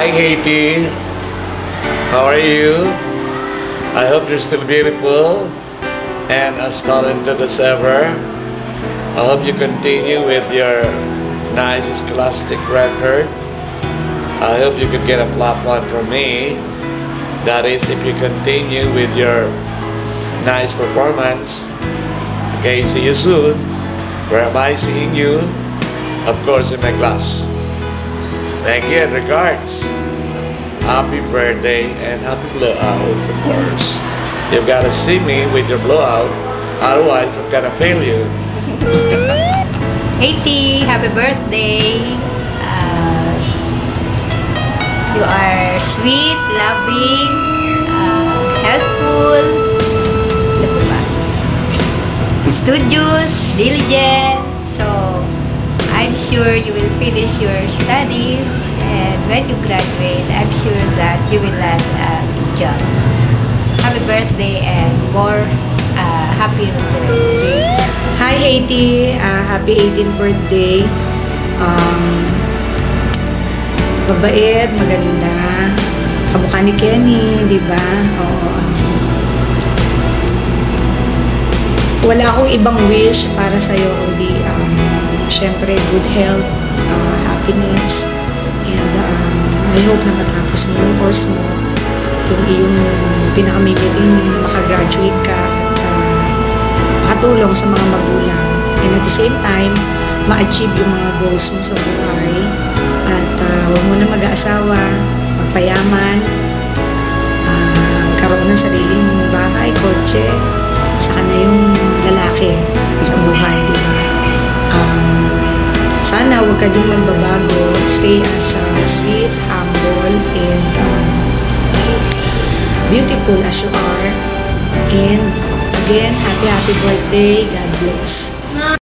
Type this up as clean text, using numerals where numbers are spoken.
Hi Haiti, how are you? I hope you're still beautiful and as talented as ever. I hope you continue with your nice scholastic record. I hope you could get a plus one from me. That is, if you continue with your nice performance. Okay, see you soon. Where am I seeing you? Of course, in my class. Thank you and regards. Happy birthday and happy blowout, of course. You've got to see me with your blowout, otherwise I'm gonna fail you. Hey T, happy birthday. You are sweet, loving, helpful, studious, diligent. So I'm sure you will finish your studies, and when you graduate, I'm sure that you will land a good job. Happy birthday and more happy birthday. Hi Haiti, happy 18th birthday. Mabait, maganda. Kamukha ni Kenny, di ba? Oo. Wala akong ibang wish para sa'yo kundi syempre good health, happiness, and I hope na matapos mo yung course mo, yung iyong pinakamimiting makagraduate ka at makatulong sa mga magulang, and at the same time ma-achieve yung mga goals mo sa buhay, at huwag mo na mag-aasawa, magpayaman, karoon ng sariling bahay, kotse, saka na yung lalaki sa buhay, diba? Sana huwag ka din magbabago, stay as sweet, humble, and beautiful as you are, and again, happy birthday, God bless.